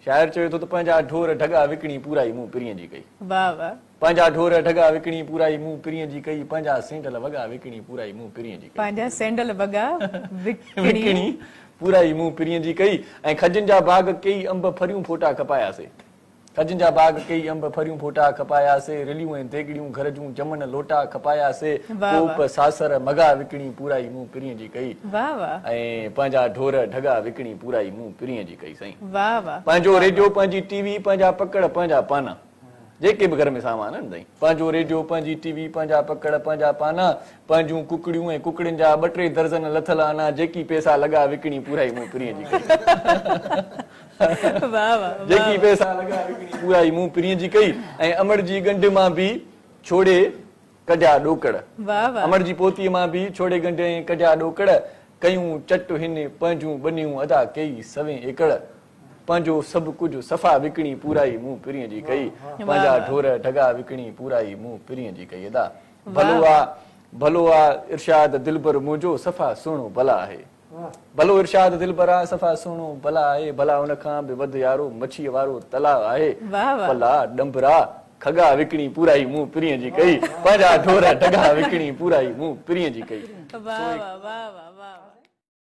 शायर चयो तो पंहिंजा ढोर ढगा विकणी पूरा ई मुंह पिरीअ जी कई। वाह वाह। पंहिंजा ढोर ढगा विकणी पूरा ई मुंह पिरीअ जी कई, पंहिंजा सेंडल वगा विकणी पूरा ई मुंह पिरीअ जी कई। पंहिंजा सेंडल वगा विकणी पूरा ई मुंह पिरीअ जी कई। ऐं खजनि जा बाग कई अंब फरियूं फोटा खपायासीं, खजनि जा बाग कई अंब फरियूं फोटा खपायासीं, रिलियूं ऐं देगड़ियूं घर जूं जमन लोटा खपायासीं, कोप सासर मगा विकणी पूरा ई मुंह पिरीअ जी कई। वाह वाह। ऐं पंहिंजा ढोर ढगा विकणी पूरा ई मुंह पिरीअ जी कई साईं। वाह वाह। पंहिंजो रेडियो पंहिंजी टीवी पंहिंजा पकड़ पंहिंजा पाना, जेके बि घर में सामान आहिनि साईं, पंहिंजो रेडियो पंहिंजी टीवी पंहिंजा पकड़ पंहिंजा पाना, पंहिंजूं कुकड़ियूं ऐं कुकड़ियुनि जा 2-3 दर्जन लथल आना, जेकी पैसा लॻा विकणी पूरा ई मुंह पिरीअ जी कई। वाह वाह। जेकी पैसा लॻा विकणी पूरा ई मुंह पिरीअ जी कई। ऐं अमड़ जी गंढ मां बि छोड़े कढिया ॾोकड़, वाह वाह। अमड़ जी पोतीअ मां बि छोड़े गंढ ऐं कढिया ॾोकड़, कयूं चट हिन पंहिंजूं बनियूं अदा कई 100 एकड़, पंहिंजो सभु कुझु सफ़ा विकणी पूरा ई मुंह पिरीअ जी कई, पंहिंजा ढोर ढगा विकणी पूरा ई मुंह पिरीअ जी कई। अदा भलो आ इरशाद दिलबर मुंहिंजो सफ़ा सुहिणो भला आहे, भलो इरशाद दिलबरा सफ़ा सुहिणो भला आहे, भला उन खां बि वधि यारो मच्छीअ वारो तलाउ आहे, भला डंबरा खगा विकणी पूरा ई मुंह पिरीअ जी कई, पंहिंजा ढोर ढगा विकणी पूरा ई मुंह पिरीअ जी कई। वाह वाह वाह वाह।